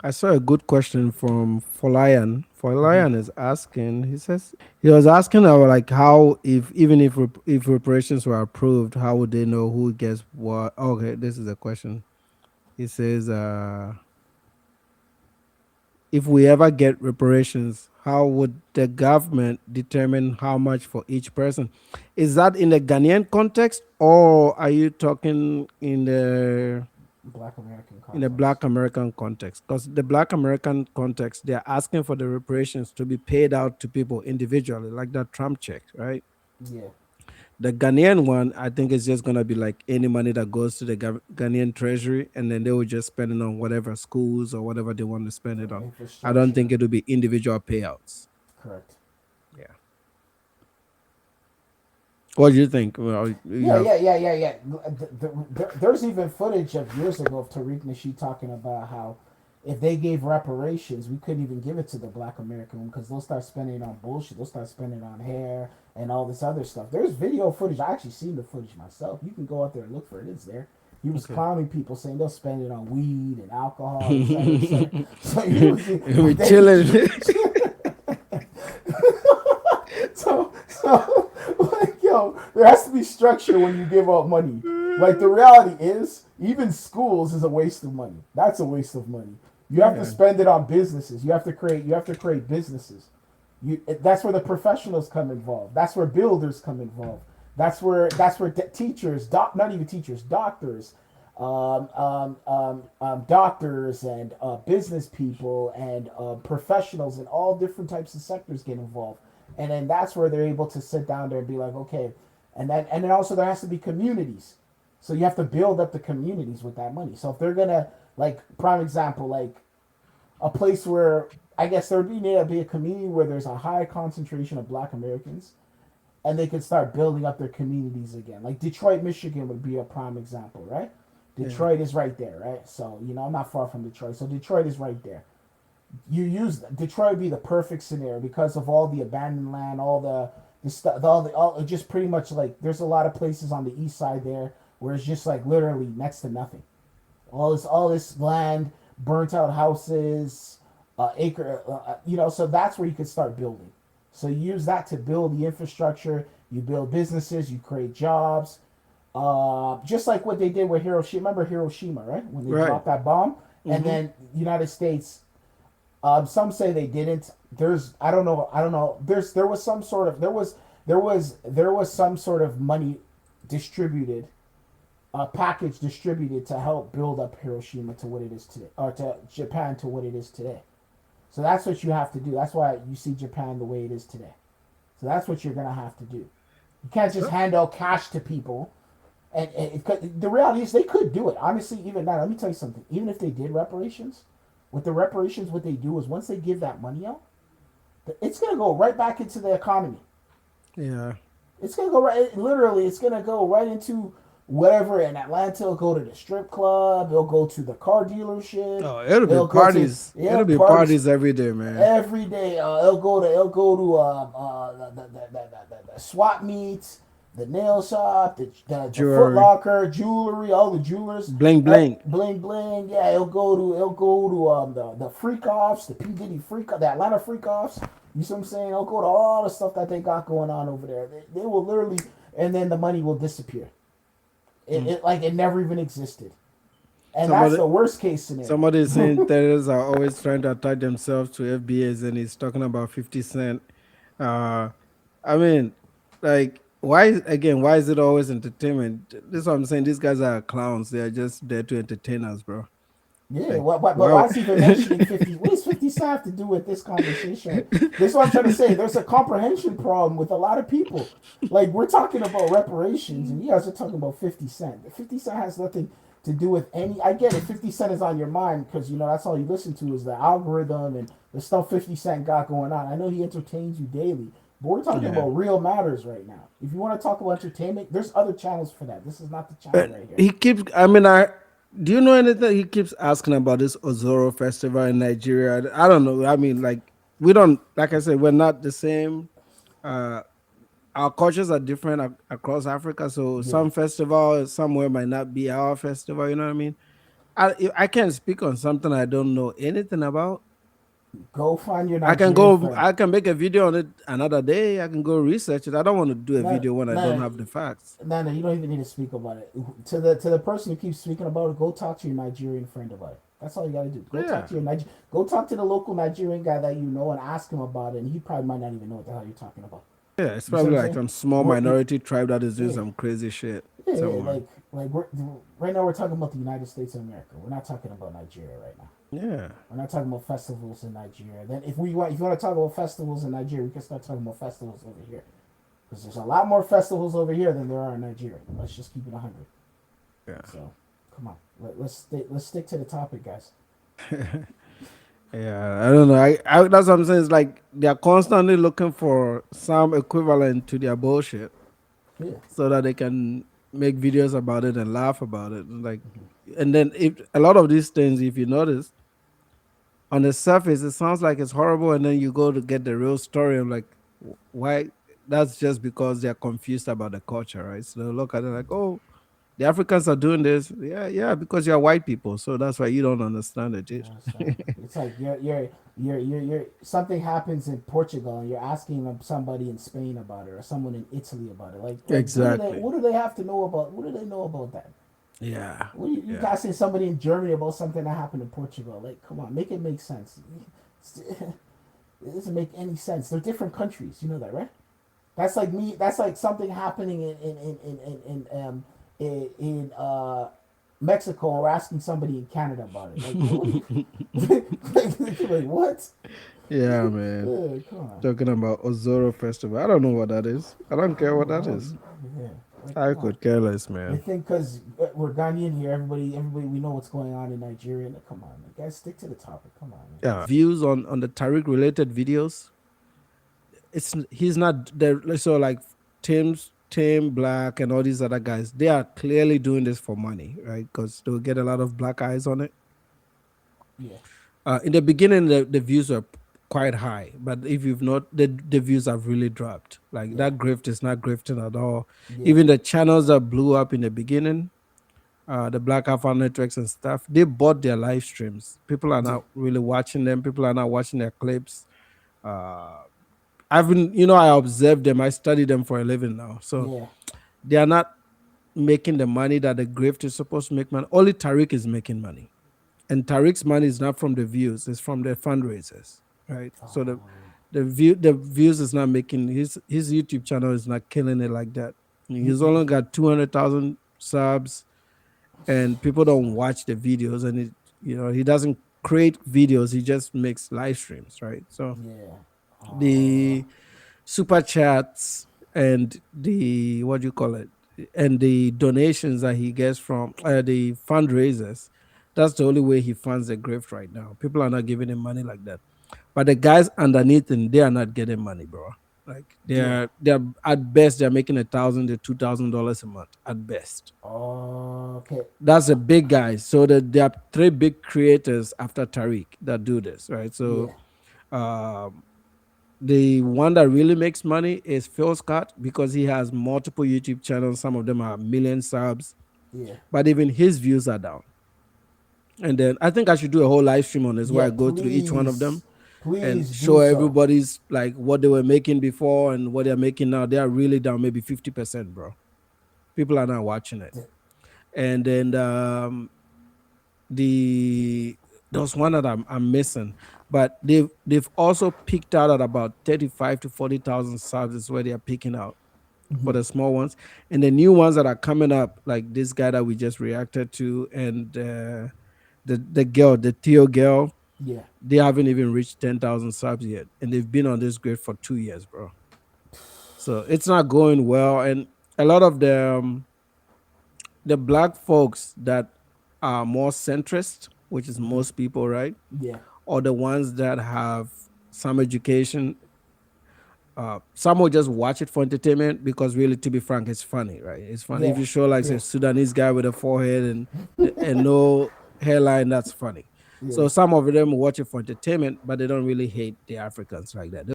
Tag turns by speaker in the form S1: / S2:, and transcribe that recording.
S1: I saw a good question from Folayan.
S2: Hmm.
S1: Folayan is asking. He says he was asking about like how if even if reparations were approved, how would they know who gets what? Okay, this is a question. He says, if we ever get reparations, how would the government determine how much for each person? Is that in the Ghanaian context, or are you talking
S2: Black American
S1: in the
S2: context.
S1: Black American context? Because the Black American context, they're asking for the reparations to be paid out to people individually, like that Trump check, right?
S2: Yeah.
S1: The Ghanaian one, I think, is just gonna be like any money that goes to the Ghanaian treasury, and then they will just spend it on whatever schools or whatever they want to spend it
S2: Or
S1: on. I don't think
S2: infrastructure.
S1: it will be individual payouts.
S2: Correct.
S1: Yeah. What do you think? Well, you
S2: Yeah,
S1: have
S2: yeah, yeah, yeah, yeah. There's even footage of years ago of Tariq Nasheed talking about how if they gave reparations, we couldn't even give it to the Black American one because they'll start spending it on bullshit. They'll start spending it on hair and all this other stuff. There's video footage. I actually seen the footage myself. You can go out there and look for it. It's there. He was
S1: okay.
S2: clowning people, saying they'll spend it on weed and alcohol, et cetera, et cetera. So he was,
S1: We
S2: but they,
S1: chilling.
S2: so like yo, there has to be structure when you give out money. Like the reality is, even schools is a waste of money. That's a waste of money. You have to
S1: Yeah.
S2: spend it on businesses. You have to create. You have to create businesses. That's where the professionals come involved. That's where builders come involved. That's where teachers, not even teachers, doctors, doctors and business people and professionals in all different types of sectors get involved, and then that's where they're able to sit down there and be like, okay, and then also there has to be communities, so you have to build up the communities with that money. So if they're gonna, like, prime example, like a place where I guess there would need to be a community where there's a high concentration of Black Americans, and they could start building up their communities again. Like Detroit, Michigan would be a prime example, right?
S1: Yeah.
S2: Detroit is right there, right? So, I'm not far from Detroit. So Detroit is right there. You use Detroit would be the perfect scenario because of all the abandoned land, all the stuff, all just pretty much like there's a lot of places on the east side there where it's just like literally next to nothing. All this land, burnt out houses, acre, so that's where you could start building. So you use that to build the infrastructure. You build businesses. You create jobs. Just like what they did with Hiroshima. Remember Hiroshima, right? When they
S1: Right.
S2: dropped that bomb, and
S1: Mm-hmm.
S2: then United States. Some say they didn't. I don't know. I don't know. There was some sort of money distributed, a package distributed to help build up Hiroshima to what it is today, or to Japan to what it is today. So that's what you have to do. That's why you see Japan the way it is today. So that's what you're gonna have to do. You can't just
S1: So,
S2: hand out cash to people. And the reality is they could do it. Honestly, even now, let me tell you something. Even if they did reparations, with the reparations, what they do is once they give that money out, it's gonna go right back into the economy.
S1: yeah.
S2: It's gonna go right. Literally, it's gonna go right into whatever in Atlanta. It'll go to the strip club. It'll go to the car dealership.
S1: Oh, it'll be
S2: It'll go to,
S1: parties.
S2: yeah,
S1: It'll be
S2: parties
S1: parties every day, man.
S2: every day. It'll go to the swap meets, the nail shop, the Foot
S1: Jewelry.
S2: Locker, jewelry, all the jewelers,
S1: Bling bling.
S2: bling bling. Yeah, it'll go to the freak offs, the P Diddy freak, the Atlanta freak offs. You see what I'm saying? It'll go to all the stuff that they got going on over there. They will literally, and then the money will disappear.
S1: Mm.
S2: Like it never even existed, and that's
S1: Somebody
S2: the worst case scenario.
S1: somebody is saying terrorists are always trying to attach themselves to FBAs, and he's talking about 50 Cent. Uh I mean, like, why is it always entertainment? This is what I'm saying. These guys are clowns. They are just there to entertain us, bro.
S2: Yeah,
S1: Like,
S2: but
S1: wow.
S2: why is he even mentioning 50? What does 50 Cent have to do with this conversation? This is what I'm trying to say. There's a comprehension problem with a lot of people. Like, we're talking about reparations, and you guys are talking about 50 Cent. 50 Cent has nothing to do with any. I get it, 50 Cent is on your mind because, that's all you listen to is the algorithm and the stuff 50 Cent got going on. I know he entertains you daily, but we're talking
S1: Yeah.
S2: about real matters right now. If you want to talk about entertainment, there's other channels for that. This is not the channel
S1: But
S2: right here.
S1: he keeps. I mean, I do you know anything? He keeps asking about this Ozoro festival in Nigeria. I don't know. I mean, like, we don't. Like I said, we're not the same. Uh, our cultures are different across Africa. So
S2: Yeah.
S1: some festival somewhere might not be our festival. You know what I mean? I can't speak on something I don't know anything about.
S2: Go find your
S1: I can
S2: Nigerian
S1: go.
S2: friend.
S1: I can make a video on it another day. I can go research it. I don't want to do a
S2: No,
S1: video when I don't
S2: no,
S1: have the facts.
S2: no, no. You don't even need to speak about it. To the person who keeps speaking about it, go talk to your Nigerian friend about it. That's all you gotta do. Go talk
S1: Yeah,
S2: to your Go talk to the local Nigerian guy that you know and ask him about it, and he probably might not even know what the hell you're talking about.
S1: yeah. It's
S2: You see what
S1: probably
S2: I'm
S1: like
S2: saying?
S1: some small
S2: We're it,
S1: minority tribe that is doing
S2: yeah,
S1: some crazy shit
S2: yeah.
S1: somewhere.
S2: Like we're right now we're talking about the United States of America. We're not talking about Nigeria right now.
S1: Yeah,
S2: We're not talking about festivals in Nigeria. Then if you want to talk about festivals in Nigeria, we can start talking about festivals over here. Because there's a lot more festivals over here than there are in Nigeria. Let's just keep it 100.
S1: yeah,
S2: So, come on. Let's stick to the topic, guys.
S1: yeah. I don't know. I that's what I'm saying. It's like they're constantly looking for some equivalent to their bullshit,
S2: Yeah.
S1: so that they can make videos about it and laugh about it. Like, and then if a lot of these things, if you notice, on the surface it sounds like it's horrible, and then you go to get the real story. I'm like, why? That's just because they're confused about the culture, right? So they look at it like, oh, the Africans are doing this. Yeah, yeah, because you're white people, so that's why you don't understand it.
S2: You know what I'm saying? It's like you're something happens in Portugal and you're asking somebody in Spain about it or someone in Italy about it. Like
S1: Exactly.
S2: what do they have to know about what do they know about that?
S1: Yeah,
S2: What you
S1: yeah,
S2: asking somebody in Germany about something that happened in Portugal? Like, come on, make it make sense. It doesn't make any sense. They're different countries. You know that, right? That's like me. That's like something happening in Mexico, and we're asking somebody in Canada about it. Like, what? Do you, like what?
S1: yeah, man.
S2: Come on.
S1: Talking about Ozoro Festival. I don't know what that is. I don't care what that is.
S2: Yeah, like
S1: I
S2: come on.
S1: could care less,
S2: They
S1: man.
S2: think because we're Ghanaian here, everybody, we know what's going on in Nigeria. Like, come on, man. Guys, stick to the topic. Come on, man.
S1: Yeah, views on the Tariq related videos. He's not there. So like Tim Black and all these other guys, they are clearly doing this for money, right? Because they'll get a lot of black eyes on it.
S2: Yeah,
S1: In the beginning, the views were quite high, but if you've not, the views have really dropped. Like
S2: yeah,
S1: that grift is not grifting at all.
S2: yeah,
S1: Even the channels that blew up in the beginning, the Black Alpha networks and stuff, they bought their live streams. People are
S2: yeah,
S1: not really watching them. People are not watching their clips. Uh, I've been, I observe them. I study them for a living now. So
S2: yeah,
S1: they are not making the money that the grift is supposed to make money. Only Tariq is making money. And Tariq's money is not from the views, it's from the fundraisers, right? So the views is not making his YouTube channel is not killing it like that. He's only got 200,000 subs, and people don't watch the videos, and he doesn't create videos, he just makes live streams, right? So
S2: yeah.
S1: the super chats and the what do you call it, and the donations that he gets from the fundraisers, that's the only way he funds the grift right now. People are not giving him money like that, but the guys underneath him, they are not getting money, bro. Like
S2: Yeah.
S1: they're at best they're making $1,000 to $2,000 a month at best.
S2: Okay.
S1: That's the big guys. So there are three big creators after Tariq that do this, right? So
S2: Yeah.
S1: um the one that really makes money is Phil Scott because he has multiple YouTube channels. Some of them are million subs,
S2: Yeah.
S1: but even his views are down. And then I think I should do a whole live stream on this where
S2: Yeah.
S1: I go through each one of them
S2: Please,
S1: and
S2: please do
S1: show
S2: so.
S1: everybody's like what they were making before and what they're making now. They are really down maybe 50%, bro. People are not watching it. And then the there's one that I'm missing, but they've also peaked out at about 35 to 40,000 subs is where they are peaking out for the small ones, and the new ones that are coming up, like this guy that we just reacted to, and the girl, the Theo girl,
S2: Yeah.
S1: they haven't even reached 10,000 subs yet, and they've been on this grid for 2 years, bro. So it's not going well, and a lot of the black folks that are more centrist, which is most people, right,
S2: Yeah.
S1: or the ones that have some education. Some will just watch it for entertainment because, really, to be frank, it's funny, right? It's funny if
S2: Yeah.
S1: you show like
S2: Yeah.
S1: a Sudanese guy with a forehead and no hairline. That's funny.
S2: Yeah.
S1: So some of them watch it for entertainment, but they don't really hate the Africans like that.